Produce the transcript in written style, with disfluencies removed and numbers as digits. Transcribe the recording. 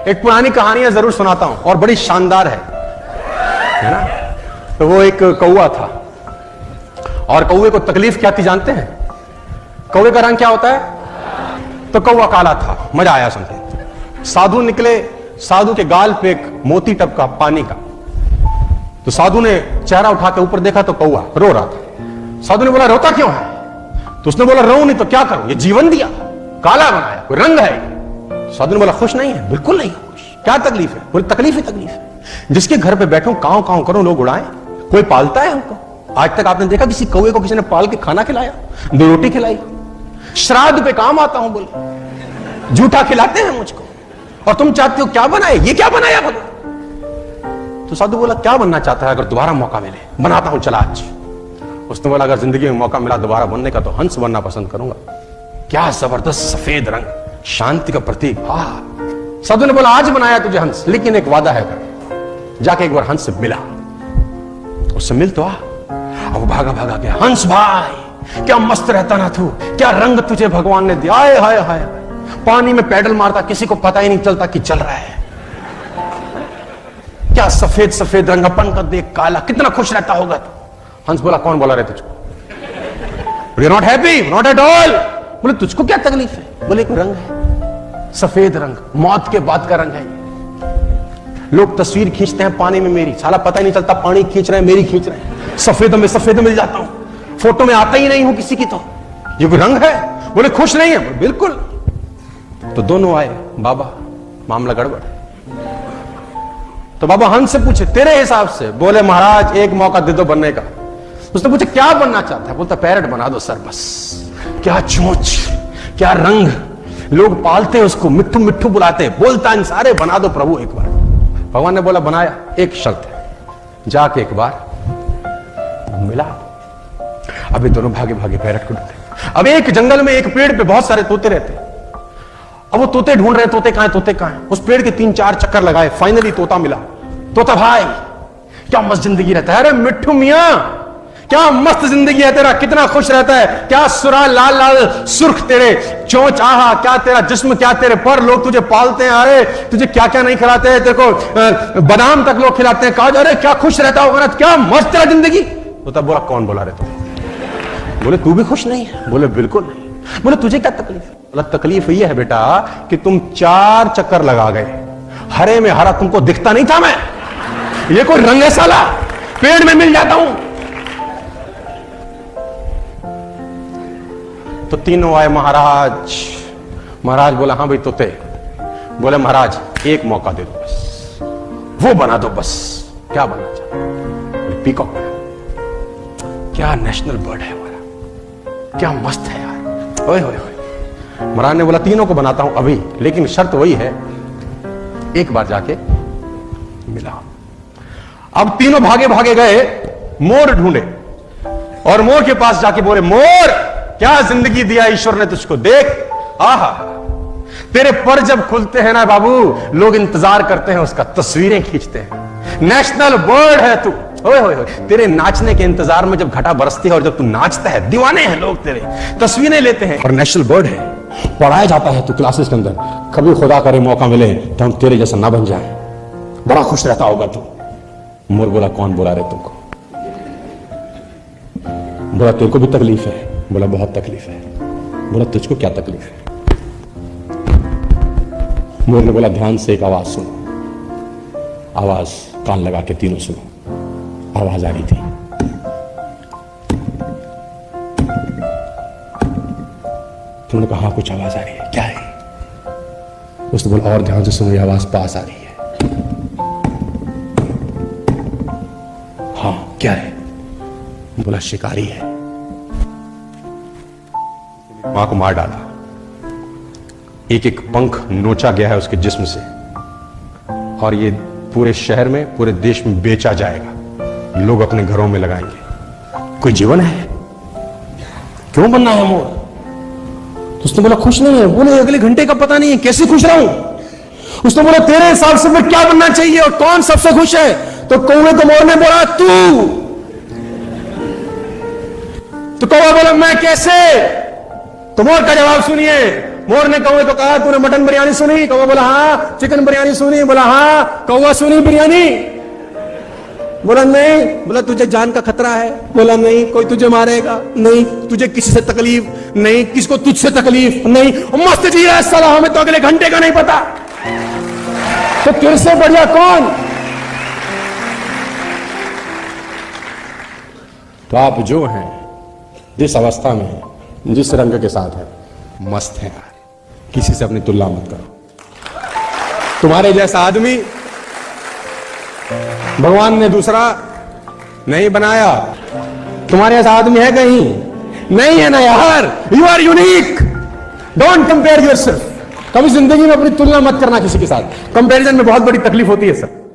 एक पुरानी कहानी जरूर सुनाता हूं और बड़ी शानदार है ना। तो वो एक कौवा था और कौवे को तकलीफ क्या थी जानते हैं? कौवे का रंग क्या होता है? तो कौवा काला था। मजा आया सुन के। साधु निकले, साधु के गाल पे एक मोती टपका पानी का। तो साधु ने चेहरा उठा के ऊपर देखा तो कौवा रो रहा था। साधु ने बोला रोता क्यों है? तो उसने बोला रो नहीं तो क्या करूं, ये जीवन दिया, काला बनाया, कोई रंग है। साधु ने बोला खुश नहीं है? बिल्कुल नहीं खुश। क्या तकलीफ है? बोले तकलीफ ही तकलीफ है। जिसके घर पे बैठो कांव कांव करो लोग उड़ाएं, कोई पालता है हमको? आज तक आपने देखा किसी कौवे को किसी ने पाल के खाना खिलाया, 2 रोटी खिलाई? श्राद्ध पे काम आता हूं बोले, झूठा खिलाते हैं मुझको। और तुम चाहते हो क्या बनाए? ये क्या बनाया बोलो? तो साधु बोला क्या बनना चाहता है? अगर दोबारा मौका मिले बनाता हूं, चला आज। उसने बोला अगर जिंदगी में मौका मिला दोबारा बनने का तो हंस बनना पसंद करूंगा। क्या जबरदस्त सफेद रंग, शांति का प्रतीक। साधु ने बोला आज बनाया तुझे हंस, लेकिन एक वादा है, जाके एक बार हंस से मिला, उससे मिल तो आ। अब भागा भागा गया। हंस भाई क्या मस्त रहता ना तू, क्या रंग तुझे भगवान ने दिया। हाय हाय हाय, पानी में पैडल मारता, किसी को पता ही नहीं चलता कि चल रहा है। क्या सफेद सफेद रंग, अपन का देख काला, कितना खुश रहता होगा तू। हंस बोला कौन बोला रे तुझको? You not happy? Not at all. बोले तुझको क्या तकलीफ है? बोले एक रंग है, सफेद रंग, मौत के बाद का रंग है। लोग तस्वीर खींचते हैं पानी में मेरी, साला पता ही नहीं चलता पानी खींच रहे हैं मेरी खींच रहे हैं। सफेद में सफेद मिल जाता हूं, फोटो में आता ही नहीं हूं किसी की। तो ये कोई रंग है? बोले खुश नहीं है? बिल्कुल। तो दोनों आए, बाबा मामला गड़बड़। तो बाबा हंस से पूछे तेरे हिसाब से? बोले महाराज एक मौका दे दो बनने का। उसने पूछा क्या बनना चाहता है? बोलता पैरट बना दो सर बस। क्या चोंच, क्या रंग, लोग पालते हैं उसको, मिट्ठू मिट्ठू बुलाते, बोलता है सारे, बना दो प्रभु एक बार। भगवान ने बोला बनाया, एक शर्त है, जाके एक बार मिला। अभी दोनों भागे भागे पैरट को ढूंढे। अब एक जंगल में एक पेड़ पे बहुत सारे तोते रहते। अब वो तोते ढूंढ रहे, तोते कहां, तोते कहां। उस पेड़ के 3-4 चक्कर लगाए, फाइनली तोता मिला। तोता भाई क्या मस्त जिंदगी रहता है। अरे मिट्ठू मियां क्या मस्त जिंदगी है तेरा, कितना खुश रहता है, क्या सुरा लाल लाल सुर्ख तेरे चोंच, आहा क्या तेरा जिस्म, क्या तेरे पर, लोग तुझे पालते हैं। अरे तुझे क्या क्या नहीं खिलाते हैं, तेरे को बादाम तक लोग खिलाते हैं। कहा अरे क्या खुश रहता होगा, क्या मस्त तेरा जिंदगी। तो तब बोला कौन बोला रे तू? बोले तू भी खुश नहीं है? बोले बिल्कुल नहीं। बोले तुझे क्या तकलीफ है? बोला तकलीफ ये है बेटा कि तुम 4 चक्कर लगा गए, हरे में हरा तुमको दिखता नहीं था। मैं ये कोई रंग है साला, पेड़ में मिल जाता हूं। तो तीनों आए महाराज। महाराज बोला हाँ भाई तोते। बोले महाराज एक मौका दे दो बस, वो बना दो बस। क्या बनना चाहते? पीकॉक बना। क्या नेशनल बर्ड है हमारा, क्या मस्त है यार। ओए होए होए। महाराज ने बोला तीनों को बनाता हूं अभी, लेकिन शर्त वही है एक बार जाके मिला। अब तीनों भागे भागे गए, मोर ढूंढे और मोर के पास जाके बोले मोर क्या जिंदगी दिया ईश्वर ने तुझको, देख आहा तेरे पर जब खुलते हैं ना बाबू, लोग इंतजार करते हैं उसका, तस्वीरें खींचते हैं। नेशनल बर्ड है तू। ओए होए होए, तेरे नाचने के इंतजार में जब घटा बरसती है और जब तू नाचता है दीवाने हैं लोग, तेरे तस्वीरें लेते हैं। और नेशनल बर्ड है, पढ़ाया जाता है तू क्लासेस के अंदर। कभी खुदा करे मौका मिले तो हम तेरे जैसा ना बन जाए, बड़ा खुश रहता होगा तू। मोर बोला कौन बोला रे तुमको? बोला तेरे को भी तकलीफ है? बोला बहुत तकलीफ है। बोला तुझको क्या तकलीफ है? मोर ने बोला ध्यान से एक आवाज सुनो। आवाज कान लगा के तीनों सुनो। आवाज आ रही थी, तुमने कहा कुछ आवाज आ रही है, क्या है? उसने बोला और ध्यान से सुनो, ये आवाज पास आ रही है। हाँ क्या है? बोला शिकारी है, मां को मार डाला, एक एक पंख नोचा गया है उसके जिस्म से, और ये पूरे शहर में पूरे देश में बेचा जाएगा, लोग अपने घरों में लगाएंगे। कोई जीवन है? क्यों बनना है मोर? तो उसने बोला खुश नहीं है। बोले अगले घंटे का पता नहीं है, कैसे खुश रहूं? उसने बोला तेरे हिसाब से मैं क्या बनना चाहिए और कौन सबसे खुश है? तो कौवे को मोर ने बोला तू। तो कौवा बोला मैं कैसे? तो मोर का जवाब सुनिए, मोर ने कौवे को कहा, तूने मटन बिरयानी सुनी? कौवा बोला हाँ। चिकन बिरयानी सुनी? बोला हाँ। कौवा सुनी बिरयानी? बोला नहीं। बोला तुझे जान का खतरा है? बोला नहीं। कोई तुझे मारेगा? नहीं। तुझे किसी से तकलीफ? नहीं। किसको तुझसे तकलीफ? नहीं। मस्त जी रहा है साला, हमें तो अगले घंटे का नहीं पता। तो तेरे से बढ़िया कौन? तो आप जो हैं, जिस अवस्था में हैं, जिस रंग के साथ है, मस्त है यार। किसी से अपनी तुलना मत करो। तुम्हारे जैसा आदमी भगवान ने दूसरा नहीं बनाया। तुम्हारे जैसा आदमी है कहीं? नहीं है ना यार। You are unique. Don't compare yourself. कभी जिंदगी में अपनी तुलना मत करना किसी के साथ। कंपैरिजन में बहुत बड़ी तकलीफ होती है सर।